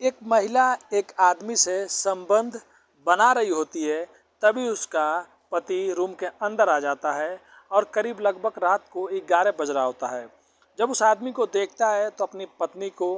एक महिला एक आदमी से संबंध बना रही होती है, तभी उसका पति रूम के अंदर आ जाता है और करीब लगभग रात को 11 बज रहा होता है। जब उस आदमी को देखता है तो अपनी पत्नी को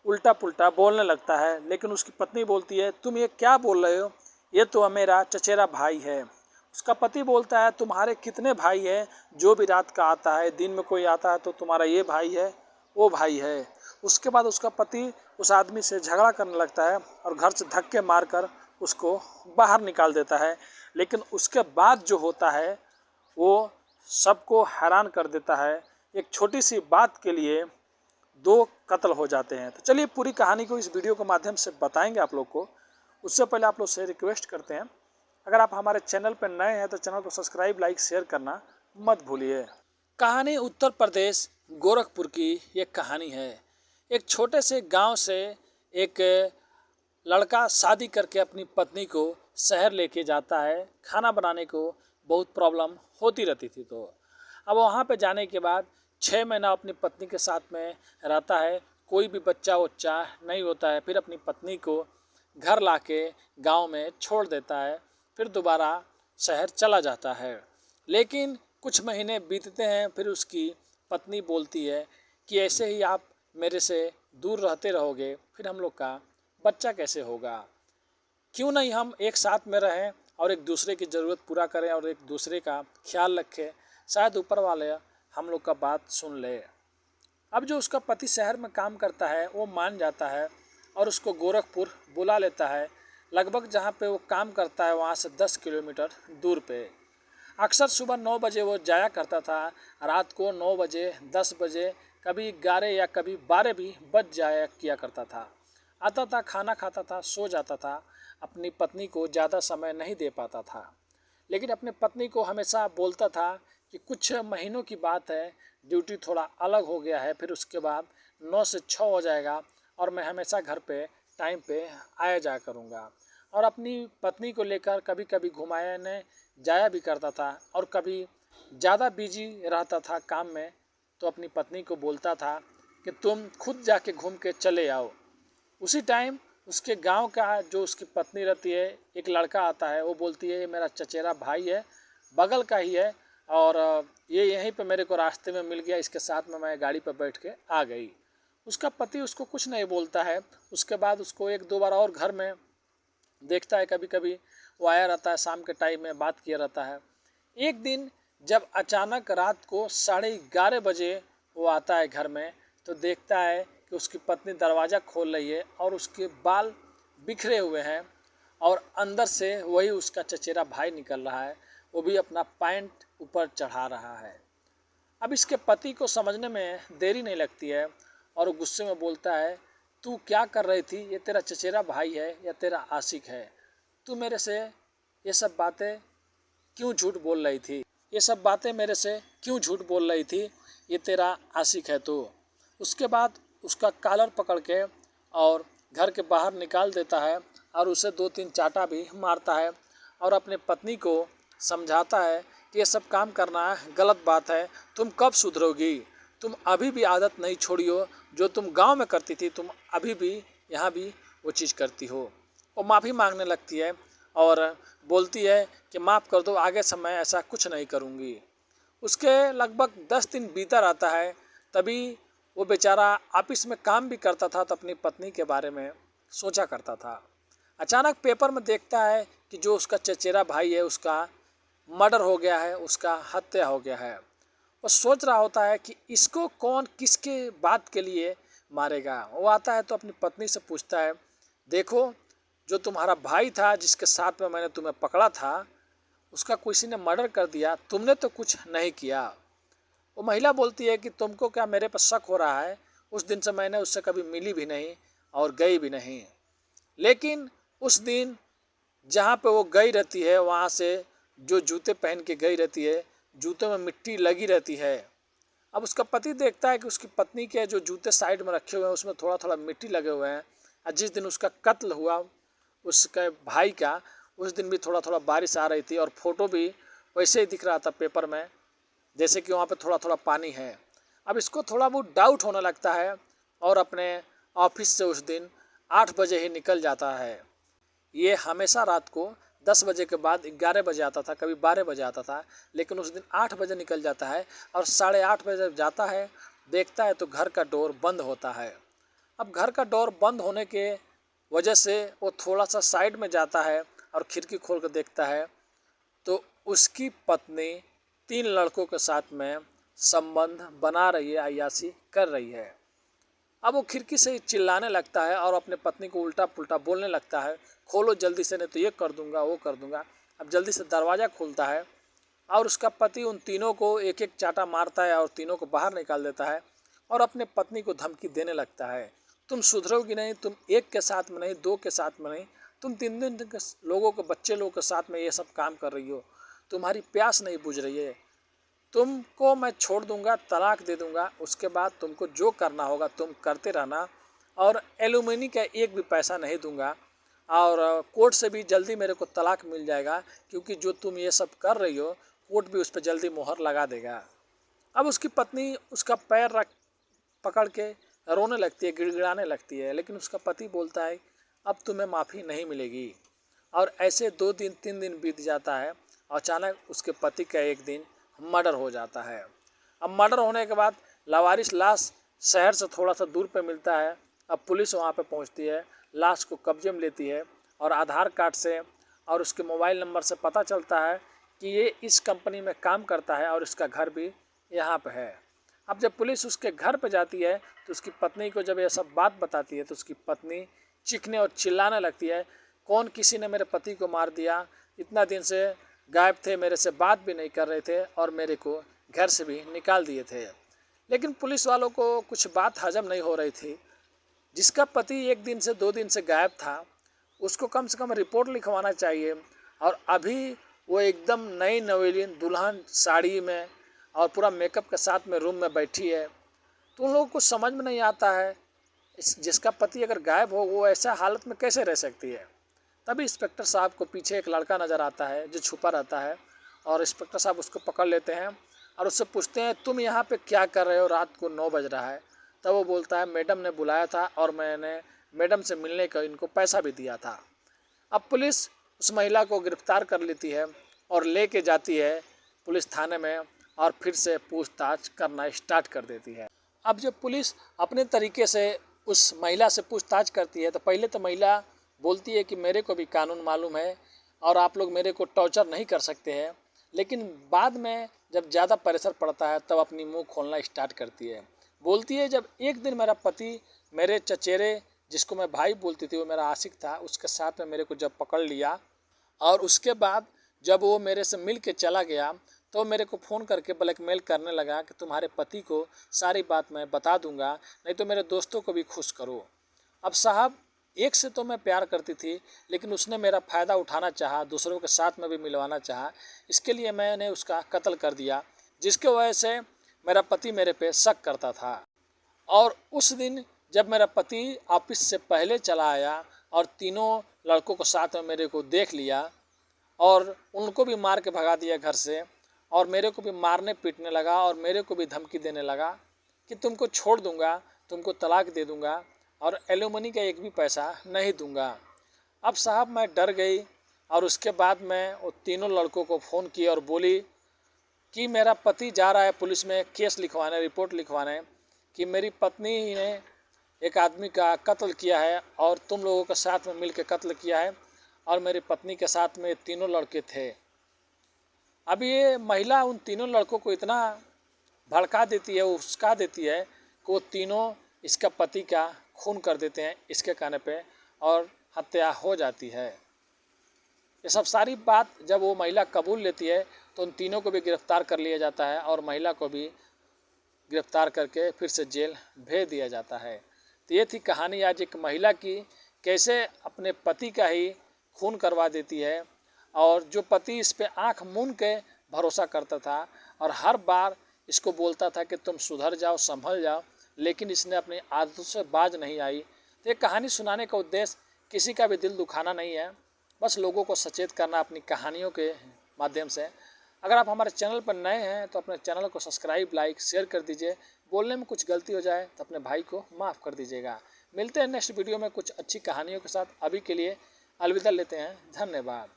उल्टा पुल्टा बोलने लगता है, लेकिन उसकी पत्नी बोलती है, तुम ये क्या बोल रहे हो, ये तो मेरा चचेरा भाई है। उसका पति बोलता है, तुम्हारे कितने भाई हैं, जो भी रात का आता है, दिन में कोई आता है तो तुम्हारा ये भाई है, वो भाई है। उसके बाद उसका पति उस आदमी से झगड़ा करने लगता है और घर से धक्के मारकर उसको बाहर निकाल देता है। लेकिन उसके बाद जो होता है वो सबको हैरान कर देता है। एक छोटी सी बात के लिए 2 कत्ल हो जाते हैं। तो चलिए पूरी कहानी को इस वीडियो के माध्यम से बताएंगे आप लोग को। उससे पहले आप लोग से रिक्वेस्ट करते हैं, अगर आप हमारे चैनल पर नए हैं तो चैनल को सब्सक्राइब, लाइक, शेयर करना मत भूलिए। कहानी उत्तर प्रदेश गोरखपुर की एक कहानी है। एक छोटे से गांव से एक लड़का शादी करके अपनी पत्नी को शहर लेके जाता है। खाना बनाने को बहुत प्रॉब्लम होती रहती थी, तो अब वहाँ पे जाने के बाद 6 महीना अपनी पत्नी के साथ में रहता है। कोई भी बच्चा उच्चा नहीं होता है। फिर अपनी पत्नी को घर लाके गांव में छोड़ देता है, फिर दोबारा शहर चला जाता है। लेकिन कुछ महीने बीतते हैं, फिर उसकी पत्नी बोलती है कि ऐसे ही आप मेरे से दूर रहते रहोगे, फिर हम लोग का बच्चा कैसे होगा। क्यों नहीं हम एक साथ में रहें और एक दूसरे की ज़रूरत पूरा करें और एक दूसरे का ख्याल रखें, शायद ऊपर वाले हम लोग का बात सुन ले। अब जो उसका पति शहर में काम करता है वो मान जाता है और उसको गोरखपुर बुला लेता है। लगभग जहाँ पे वो काम करता है वहाँ से 10 किलोमीटर दूर पे। अक्सर सुबह 9 बजे वो जाया करता था, रात को 9 बजे, 10 बजे, कभी 11 या कभी 12 भी बज जाया किया करता था। आता था, खाना खाता था, सो जाता था। अपनी पत्नी को ज़्यादा समय नहीं दे पाता था, लेकिन अपनी पत्नी को हमेशा बोलता था कि कुछ महीनों की बात है, ड्यूटी थोड़ा अलग हो गया है, फिर उसके बाद 9 से 6 हो जाएगा और मैं हमेशा घर पे टाइम पे आया जाया करूँगा। और अपनी पत्नी को लेकर कभी कभी घुमाने जाया भी करता था और कभी ज़्यादा बिजी रहता था काम में, तो अपनी पत्नी को बोलता था कि तुम खुद जाके घूम के चले आओ। उसी टाइम उसके गांव का जो उसकी पत्नी रहती है, एक लड़का आता है, वो बोलती है ये मेरा चचेरा भाई है, बगल का ही है और ये यहीं पे मेरे को रास्ते में मिल गया, इसके साथ में मैं गाड़ी पर बैठ के आ गई। उसका पति उसको कुछ नहीं बोलता है। उसके बाद उसको 1-2 बार और घर में देखता है, कभी कभी वो आया रहता है, शाम के टाइम में बात किया रहता है। एक दिन जब अचानक रात को 11:30 बजे वो आता है घर में, तो देखता है कि उसकी पत्नी दरवाज़ा खोल रही है और उसके बाल बिखरे हुए हैं और अंदर से वही उसका चचेरा भाई निकल रहा है, वो भी अपना पैंट ऊपर चढ़ा रहा है। अब इसके पति को समझने में देरी नहीं लगती है और वो गुस्से में बोलता है, तू क्या कर रही थी, ये तेरा चचेरा भाई है या तेरा आशिक है, तू मेरे से ये सब बातें क्यों झूठ बोल रही थी, ये सब बातें मेरे से क्यों झूठ बोल रही थी, ये तेरा आशिक है तो। उसके बाद उसका कॉलर पकड़ के और घर के बाहर निकाल देता है और उसे 2-3 चाटा भी मारता है और अपने पत्नी को समझाता है कि ये सब काम करना गलत बात है, तुम कब सुधरोगी, तुम अभी भी आदत नहीं छोड़ियो, जो तुम गांव में करती थी तुम अभी भी यहाँ भी वो चीज़ करती हो। वो माफ़ी मांगने लगती है और बोलती है कि माफ़ कर दो, आगे से मैं ऐसा कुछ नहीं करूँगी। उसके लगभग 10 दिन बीता रहता है, तभी वो बेचारा ऑफिस में काम भी करता था तो अपनी पत्नी के बारे में सोचा करता था। अचानक पेपर में देखता है कि जो उसका चचेरा भाई है उसका मर्डर हो गया है, उसका हत्या हो गया है। वो सोच रहा होता है कि इसको कौन किसके बात के लिए मारेगा। वो आता है तो अपनी पत्नी से पूछता है, देखो जो तुम्हारा भाई था जिसके साथ में मैंने तुम्हें पकड़ा था, उसका किसी ने मर्डर कर दिया, तुमने तो कुछ नहीं किया। वो महिला बोलती है कि तुमको क्या मेरे पर शक हो रहा है, उस दिन से मैंने उससे कभी मिली भी नहीं और गई भी नहीं। लेकिन उस दिन जहाँ पे वो गई रहती है, वहाँ से जो जूते पहन के गई रहती है, जूतों में मिट्टी लगी रहती है। अब उसका पति देखता है कि उसकी पत्नी के जो जूते साइड में रखे हुए हैं उसमें थोड़ा थोड़ा मिट्टी लगे हुए हैं। और जिस दिन उसका कत्ल हुआ उसके भाई का, उस दिन भी थोड़ा थोड़ा बारिश आ रही थी और फोटो भी वैसे ही दिख रहा था पेपर में, जैसे कि वहाँ पे थोड़ा थोड़ा पानी है। अब इसको थोड़ा बहुत डाउट होने लगता है और अपने ऑफिस से उस दिन 8 बजे ही निकल जाता है। ये हमेशा रात को 10 बजे के बाद 11 बजे आता था, कभी 12 बजे आता था, लेकिन उस दिन 8 बजे निकल जाता है और 8:30 बजे जब जाता है, देखता है तो घर का डोर बंद होता है। अब घर का डोर बंद होने के वजह से वो थोड़ा सा साइड में जाता है और खिड़की खोल कर देखता है तो उसकी पत्नी 3 लड़कों के साथ में संबंध बना रही है, अय्याशी कर रही है। अब वो खिड़की से चिल्लाने लगता है और अपने पत्नी को उल्टा पुल्टा बोलने लगता है, खोलो जल्दी से नहीं तो ये कर दूंगा वो कर दूंगा। अब जल्दी से दरवाज़ा खोलता है और उसका पति उन तीनों को एक एक चाटा मारता है और तीनों को बाहर निकाल देता है और अपने पत्नी को धमकी देने लगता है, तुम सुधरोगी नहीं, तुम एक के साथ में नहीं, 2 के साथ में नहीं, तुम 3 के लोगों के बच्चे लोगों के साथ में ये सब काम कर रही हो, तुम्हारी प्यास नहीं बुझ रही है, तुमको मैं छोड़ दूंगा, तलाक दे दूंगा, उसके बाद तुमको जो करना होगा तुम करते रहना और एलुमनी का एक भी पैसा नहीं दूंगा और कोर्ट से भी जल्दी मेरे को तलाक मिल जाएगा क्योंकि जो तुम ये सब कर रही हो कोर्ट भी उस पर जल्दी मोहर लगा देगा। अब उसकी पत्नी उसका पैर रख पकड़ के रोने लगती है, गिड़गिड़ाने लगती है, लेकिन उसका पति बोलता है अब तुम्हें माफ़ी नहीं मिलेगी। और ऐसे 2 दिन 3 दिन बीत जाता है और अचानक उसके पति का एक दिन मर्डर हो जाता है। अब मर्डर होने के बाद लावारिस लाश शहर से थोड़ा सा दूर पे मिलता है। अब पुलिस वहाँ पे पहुँचती है, लाश को कब्जे में लेती है और आधार कार्ड से और उसके मोबाइल नंबर से पता चलता है कि ये इस कंपनी में काम करता है और इसका घर भी यहाँ पे है। अब जब पुलिस उसके घर पे जाती है तो उसकी पत्नी को जब ये सब बात बताती है तो उसकी पत्नी चीखने और चिल्लाने लगती है, कौन किसी ने मेरे पति को मार दिया, इतना दिन से गायब थे, मेरे से बात भी नहीं कर रहे थे और मेरे को घर से भी निकाल दिए थे। लेकिन पुलिस वालों को कुछ बात हजम नहीं हो रही थी। जिसका पति 1 दिन से 2 दिन से गायब था उसको कम से कम रिपोर्ट लिखवाना चाहिए और अभी वो एकदम नई नवेली दुल्हन साड़ी में और पूरा मेकअप के साथ में रूम में बैठी है। तो उन लोगों को समझ में नहीं आता है जिसका पति अगर गायब हो वो ऐसा हालत में कैसे रह सकती है। तभी इंस्पेक्टर साहब को पीछे एक लड़का नज़र आता है जो छुपा रहता है और इंस्पेक्टर साहब उसको पकड़ लेते हैं और उससे पूछते हैं तुम यहाँ पे क्या कर रहे हो, रात को 9 बज रहा है। तब वो बोलता है मैडम ने बुलाया था और मैंने मैडम से मिलने का इनको पैसा भी दिया था। अब पुलिस उस महिला को गिरफ्तार कर लेती है और ले के जाती है पुलिस थाने में और फिर से पूछताछ करना स्टार्ट कर देती है। अब जब पुलिस अपने तरीके से उस महिला से पूछताछ करती है तो पहले तो महिला बोलती है कि मेरे को भी कानून मालूम है और आप लोग मेरे को टॉर्चर नहीं कर सकते हैं, लेकिन बाद में जब ज़्यादा प्रेशर पड़ता है तब अपनी मुंह खोलना स्टार्ट करती है। बोलती है जब एक दिन मेरा पति मेरे चचेरे जिसको मैं भाई बोलती थी वो मेरा आशिक था, उसके साथ में मेरे को जब पकड़ लिया और उसके बाद जब वो मेरे से मिल के चला गया तो मेरे को फ़ोन करके ब्लैकमेल करने लगा कि तुम्हारे पति को सारी बात मैं बता दूंगा, नहीं तो मेरे दोस्तों को भी खुश करो। अब साहब एक से तो मैं प्यार करती थी लेकिन उसने मेरा फ़ायदा उठाना चाहा, दूसरों के साथ में भी मिलवाना चाहा, इसके लिए मैंने उसका कत्ल कर दिया जिसके वजह से मेरा पति मेरे पे शक करता था। और उस दिन जब मेरा पति ऑफिस से पहले चला आया और तीनों लड़कों को साथ में मेरे को देख लिया और उनको भी मार के भगा दिया घर से और मेरे को भी मारने पीटने लगा और मेरे को भी धमकी देने लगा कि तुमको छोड़ दूंगा, तुमको तलाक दे दूंगा और एलुमनी का एक भी पैसा नहीं दूंगा। अब साहब मैं डर गई और उसके बाद मैं वो तीनों लड़कों को फ़ोन किया और बोली कि मेरा पति जा रहा है पुलिस में केस लिखवाने, रिपोर्ट लिखवाने कि मेरी पत्नी ने एक आदमी का कत्ल किया है और तुम लोगों के साथ में मिल के कत्ल किया है और मेरी पत्नी के साथ में तीनों लड़के थे। अब ये महिला उन तीनों लड़कों को इतना भड़का देती है, उस्का देती है कि वो तीनों इसका पति का खून कर देते हैं इसके कहने पे और हत्या हो जाती है। ये सब सारी बात जब वो महिला कबूल लेती है तो उन तीनों को भी गिरफ्तार कर लिया जाता है और महिला को भी गिरफ्तार करके फिर से जेल भेज दिया जाता है। तो ये थी कहानी आज एक महिला की, कैसे अपने पति का ही खून करवा देती है और जो पति इस पे आँख मूंद के भरोसा करता था और हर बार इसको बोलता था कि तुम सुधर जाओ, संभल जाओ, लेकिन इसने अपनी आदतों से बाज नहीं आई। तो ये कहानी सुनाने का उद्देश्य किसी का भी दिल दुखाना नहीं है, बस लोगों को सचेत करना अपनी कहानियों के माध्यम से। अगर आप हमारे चैनल पर नए हैं तो अपने चैनल को सब्सक्राइब, लाइक, शेयर कर दीजिए। बोलने में कुछ गलती हो जाए तो अपने भाई को माफ़ कर दीजिएगा। मिलते हैं नेक्स्ट वीडियो में कुछ अच्छी कहानियों के साथ। अभी के लिए अलविदा लेते हैं। धन्यवाद।